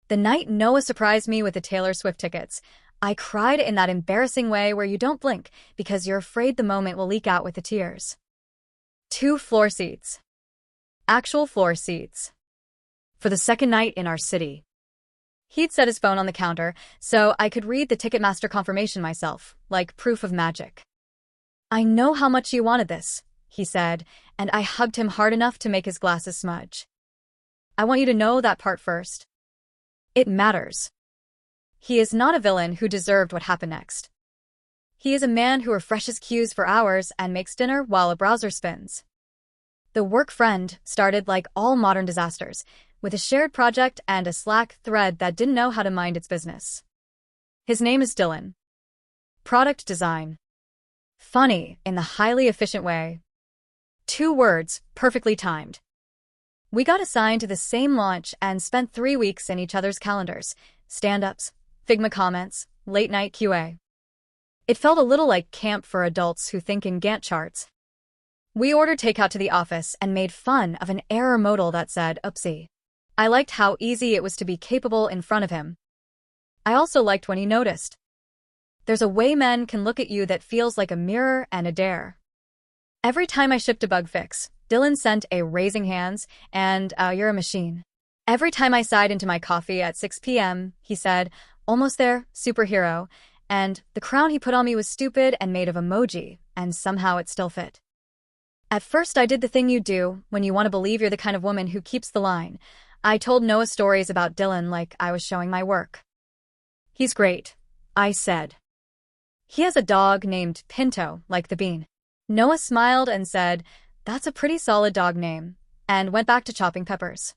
The night Noah surprised me with the Taylor Swift tickets, I cried in that embarrassing way where you don't blink because you're afraid the moment will leak out with the tears. 2 floor seats. Actual floor seats. For the second night in our city. He'd set his phone on the counter so I could read the Ticketmaster confirmation myself, like proof of magic. "I know how much you wanted this," he said, and I hugged him hard enough to make his glasses smudge. "I want you to know that part first. It matters." He is not a villain who deserved what happened next. He is a man who refreshes queues for hours and makes dinner while a browser spins. The work friend started like all modern disasters, with a shared project and a Slack thread that didn't know how to mind its business. His name is Dylan. Product design. Funny in the highly efficient way. 2 words, perfectly timed. We got assigned to the same launch and spent 3 weeks in each other's calendars, stand-ups, Figma comments, late-night QA. It felt a little like camp for adults who think in Gantt charts. We ordered takeout to the office and made fun of an error modal that said, "Oopsie." I liked how easy it was to be capable in front of him. I also liked when he noticed. There's a way men can look at you that feels like a mirror and a dare. Every time I shipped a bug fix, Dylan sent a raising hands and "you're a machine." Every time I sighed into my coffee at 6 p.m., he said, "Almost there, superhero," and the crown he put on me was stupid and made of emoji, and somehow it still fit. At first I did the thing you do when you want to believe you're the kind of woman who keeps the line. I told Noah stories about Dylan like I was showing my work. "He's great," I said. "He has a dog named Pinto, like the bean." Noah smiled and said, "That's a pretty solid dog name," and went back to chopping peppers.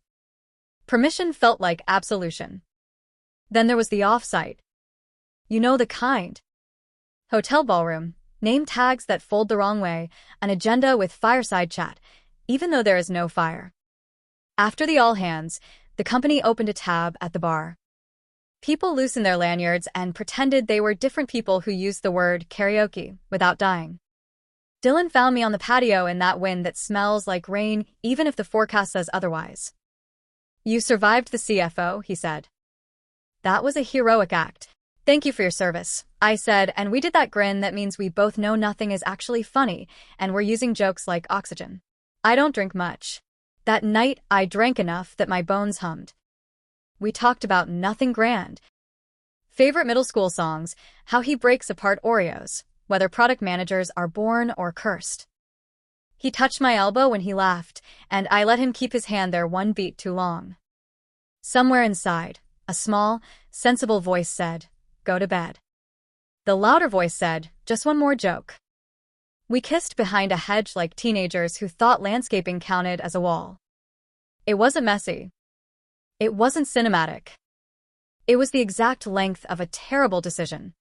Permission felt like absolution. Then there was the off-site. You know the kind. Hotel ballroom, name tags that fold the wrong way, an agenda with fireside chat, even though there is no fire. After the all-hands, the company opened a tab at the bar. People loosened their lanyards and pretended they were different people who used the word karaoke without dying. Dylan found me on the patio in that wind that smells like rain even if the forecast says otherwise. "You survived the CFO," he said. "That was a heroic act." "Thank you for your service," I said, and we did that grin that means we both know nothing is actually funny and we're using jokes like oxygen. I don't drink much. That night, I drank enough that my bones hummed. We talked about nothing grand. Favorite middle school songs, how he breaks apart Oreos, whether product managers are born or cursed. He touched my elbow when he laughed, and I let him keep his hand there 1 beat too long. Somewhere inside, a small, sensible voice said, "Go to bed." The louder voice said, "Just one more joke." We kissed behind a hedge like teenagers who thought landscaping counted as a wall. It wasn't messy. It wasn't cinematic. It was the exact length of a terrible decision.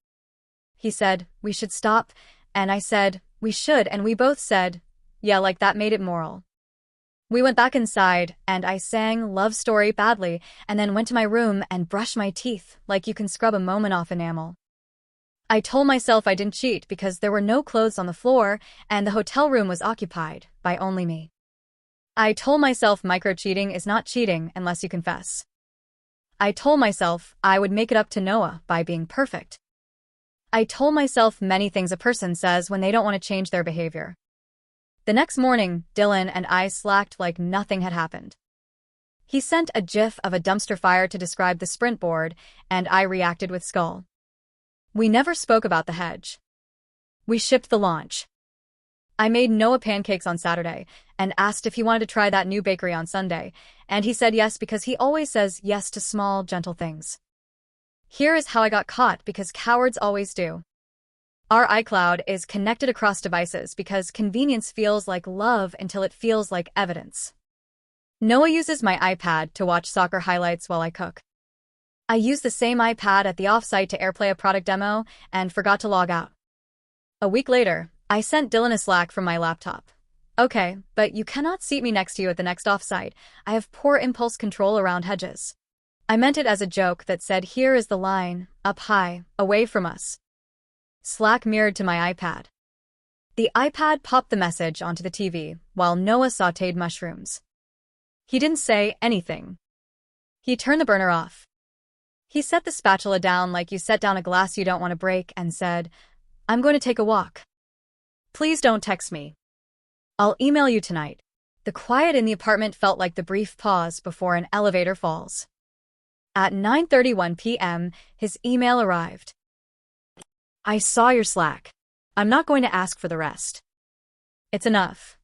He said, "We should stop," and I said, "We should," and we both said, "Yeah," like that made it moral. We went back inside, and I sang Love Story badly, and then went to my room and brushed my teeth like you can scrub a moment off enamel. I told myself I didn't cheat because there were no clothes on the floor and the hotel room was occupied by only me. I told myself micro-cheating is not cheating unless you confess. I told myself I would make it up to Noah by being perfect. I told myself many things a person says when they don't want to change their behavior. The next morning, Dylan and I slacked like nothing had happened. He sent a gif of a dumpster fire to describe the sprint board, and I reacted with skull. We never spoke about the hedge. We shipped the launch. I made Noah pancakes on Saturday and asked if he wanted to try that new bakery on Sunday, and he said yes because he always says yes to small, gentle things. Here is how I got caught because cowards always do. Our iCloud is connected across devices because convenience feels like love until it feels like evidence. Noah uses my iPad to watch soccer highlights while I cook. I used the same iPad at the offsite to airplay a product demo and forgot to log out. A week later, I sent Dylan a Slack from my laptop. "Okay, but you cannot seat me next to you at the next offsite. I have poor impulse control around hedges." I meant it as a joke that said, "Here is the line, up high, away from us." Slack mirrored to my iPad. The iPad popped the message onto the TV while Noah sautéed mushrooms. He didn't say anything. He turned the burner off. He set the spatula down like you set down a glass you don't want to break and said, "I'm going to take a walk. Please don't text me. I'll email you tonight." The quiet in the apartment felt like the brief pause before an elevator falls. At 9:31 p.m., his email arrived. "I saw your Slack. I'm not going to ask for the rest. It's enough."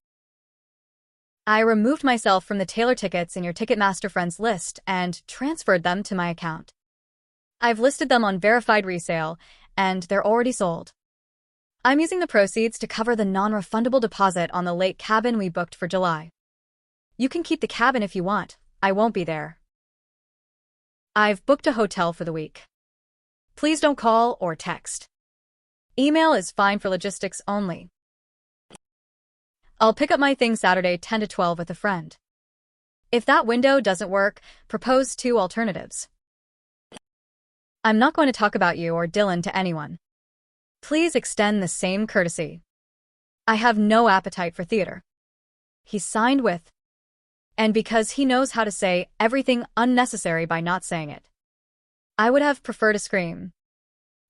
I removed myself from the Taylor tickets in your Ticketmaster friends list and transferred them to my account. I've listed them on verified resale, and they're already sold. I'm using the proceeds to cover the non-refundable deposit on the lake cabin we booked for July. You can keep the cabin if you want. I won't be there. I've booked a hotel for the week. Please don't call or text. Email is fine for logistics only. I'll pick up my things Saturday 10 to 12 with a friend. If that window doesn't work, propose 2 alternatives. I'm not going to talk about you or Dylan to anyone. Please extend the same courtesy. I have no appetite for theater. He signed with. And because he knows how to say everything unnecessary by not saying it. I would have preferred a scream.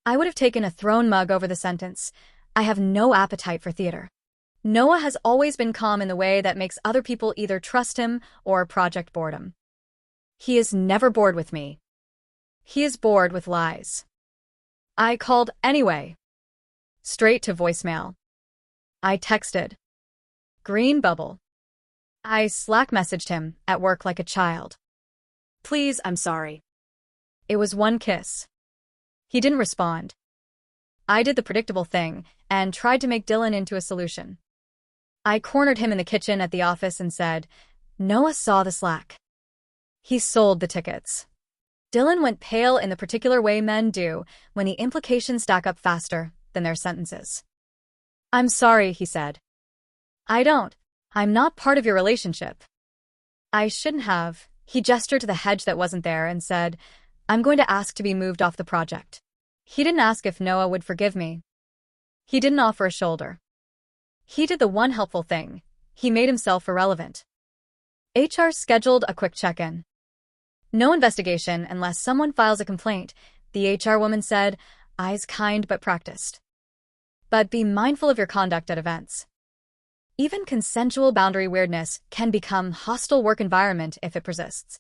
I would have taken a thrown mug over the sentence. I have no appetite for theater. Noah has always been calm in the way that makes other people either trust him or project boredom. He is never bored with me. He is bored with lies. I called anyway. Straight to voicemail. I texted. Green bubble. I Slack messaged him at work like a child. Please, I'm sorry. It was one kiss. He didn't respond. I did the predictable thing and tried to make Dylan into a solution. I cornered him in the kitchen at the office and said, "Noah saw the Slack. He sold the tickets." Dylan went pale in the particular way men do when the implications stack up faster than their sentences. "I'm sorry," he said. I'm not part of your relationship." I shouldn't have. He gestured to the hedge that wasn't there and said, "I'm going to ask to be moved off the project." He didn't ask if Noah would forgive me. He didn't offer a shoulder. He did the one helpful thing. He made himself irrelevant. HR scheduled a quick check-in. No investigation unless someone files a complaint, the HR woman said, eyes kind but practiced. But be mindful of your conduct at events. Even consensual boundary weirdness can become hostile work environment if it persists.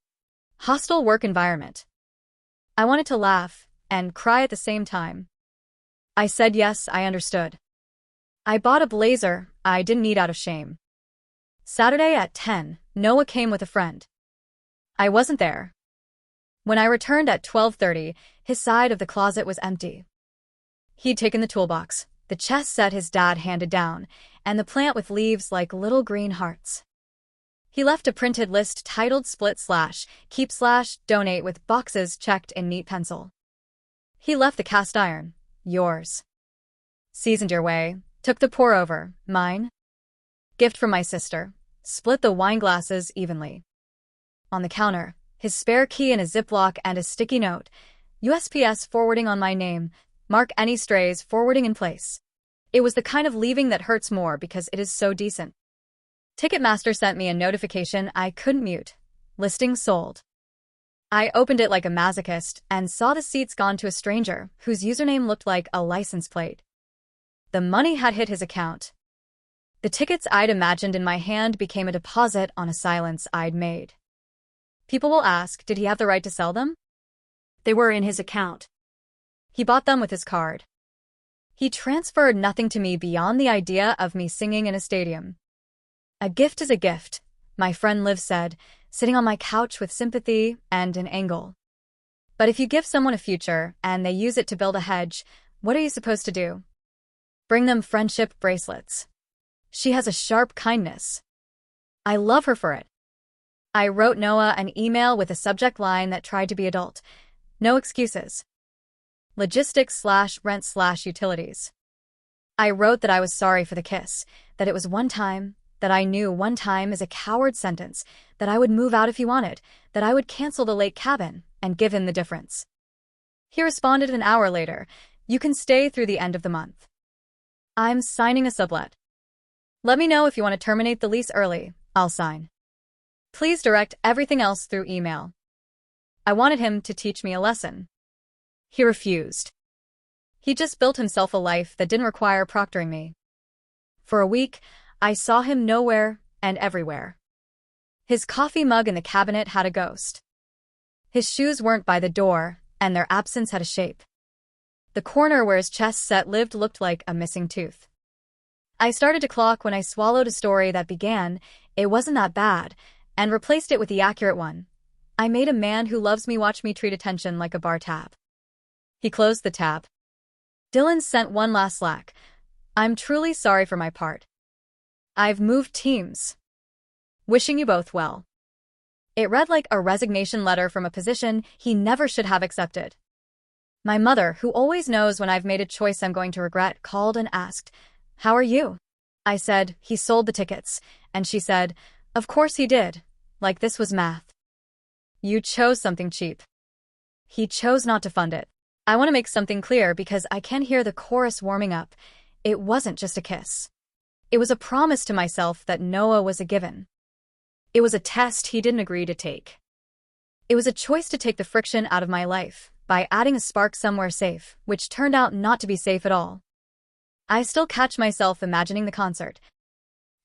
Hostile work environment. I wanted to laugh and cry at the same time. I said yes, I understood. I bought a blazer I didn't need out of shame. Saturday at 10, Noah came with a friend. I wasn't there. When I returned at 12:30, his side of the closet was empty. He'd taken the toolbox, the chess set his dad handed down, and the plant with leaves like little green hearts. He left a printed list titled split/keep/donate with boxes checked in neat pencil. He left the cast iron, yours. Seasoned your way, took the pour over, mine. Gift from my sister, split the wine glasses evenly. On the counter, his spare key in a Ziploc and a sticky note, USPS forwarding on my name, mark any strays forwarding in place. It was the kind of leaving that hurts more because it is so decent. Ticketmaster sent me a notification I couldn't mute. Listing sold. I opened it like a masochist and saw the seats gone to a stranger whose username looked like a license plate. The money had hit his account. The tickets I'd imagined in my hand became a deposit on a silence I'd made. People will ask, did he have the right to sell them? They were in his account. He bought them with his card. He transferred nothing to me beyond the idea of me singing in a stadium. A gift is a gift, my friend Liv said, sitting on my couch with sympathy and an angle. But if you give someone a future and they use it to build a hedge, what are you supposed to do? Bring them friendship bracelets. She has a sharp kindness. I love her for it. I wrote Noah an email with a subject line that tried to be adult. No excuses. Logistics/rent/utilities. I wrote that I was sorry for the kiss, that it was one time, that I knew one time is a coward sentence, that I would move out if he wanted, that I would cancel the lake cabin and give him the difference. He responded an hour later, you can stay through the end of the month. I'm signing a sublet. Let me know if you want to terminate the lease early, I'll sign. Please direct everything else through email. I wanted him to teach me a lesson. He refused. He just built himself a life that didn't require proctoring me. For a week, I saw him nowhere and everywhere. His coffee mug in the cabinet had a ghost. His shoes weren't by the door, and their absence had a shape. The corner where his chest set lived looked like a missing tooth. I started to clock when I swallowed a story that began, "It wasn't that bad," and replaced it with the accurate one. I made a man who loves me watch me treat attention like a bar tab. He closed the tab. Dylan sent one last Slack. "I'm truly sorry for my part. I've moved teams. Wishing you both well." It read like a resignation letter from a position he never should have accepted. My mother, who always knows when I've made a choice I'm going to regret, called and asked, "How are you?" I said, "He sold the tickets," and she said, "Of course he did, like this was math." You chose something cheap. He chose not to fund it. I want to make something clear because I can hear the chorus warming up. It wasn't just a kiss. It was a promise to myself that Noah was a given. It was a test he didn't agree to take. It was a choice to take the friction out of my life by adding a spark somewhere safe, which turned out not to be safe at all. I still catch myself imagining the concert.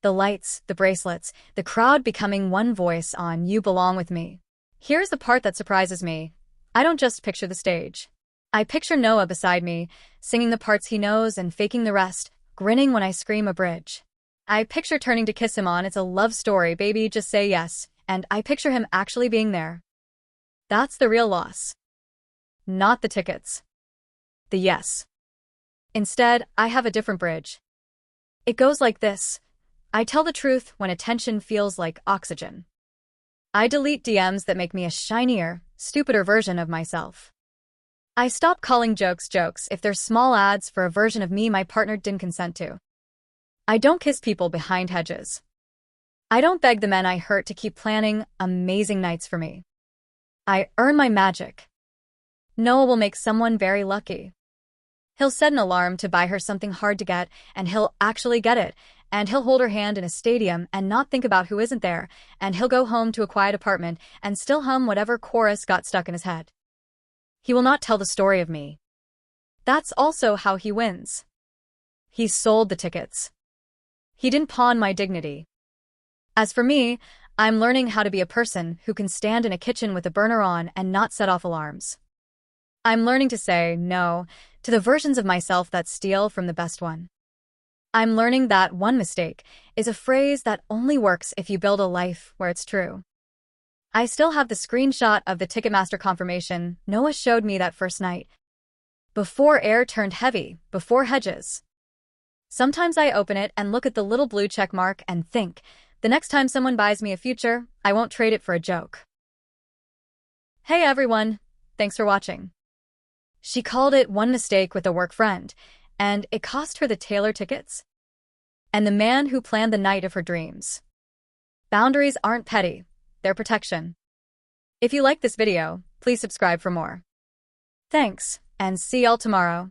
The lights, the bracelets, the crowd becoming one voice on "You Belong With Me." Here's the part that surprises me. I don't just picture the stage. I picture Noah beside me, singing the parts he knows and faking the rest, grinning when I scream a bridge. I picture turning to kiss him on "It's a love story, baby, just say yes," and I picture him actually being there. That's the real loss. Not the tickets. The yes. Instead, I have a different bridge. It goes like this. I tell the truth when attention feels like oxygen. I delete DMs that make me a shinier, stupider version of myself. I stop calling jokes jokes if they're small ads for a version of me my partner didn't consent to. I don't kiss people behind hedges. I don't beg the men I hurt to keep planning amazing nights for me. I earn my magic. Noah will make someone very lucky. He'll set an alarm to buy her something hard to get, and he'll actually get it, and he'll hold her hand in a stadium and not think about who isn't there, and he'll go home to a quiet apartment and still hum whatever chorus got stuck in his head. He will not tell the story of me. That's also how he wins. He sold the tickets. He didn't pawn my dignity. As for me, I'm learning how to be a person who can stand in a kitchen with a burner on and not set off alarms. I'm learning to say no to the versions of myself that steal from the best one. I'm learning that one mistake is a phrase that only works if you build a life where it's true. I still have the screenshot of the Ticketmaster confirmation Noah showed me that first night. Before air turned heavy, before hedges. Sometimes I open it and look at the little blue check mark and think, the next time someone buys me a future, I won't trade it for a joke. Hey everyone, thanks for watching. She called it one mistake with a work friend, and it cost her the Taylor tickets. And the man who planned the night of her dreams. Boundaries aren't petty, they're protection. If you like this video, please subscribe for more. Thanks, and see y'all tomorrow.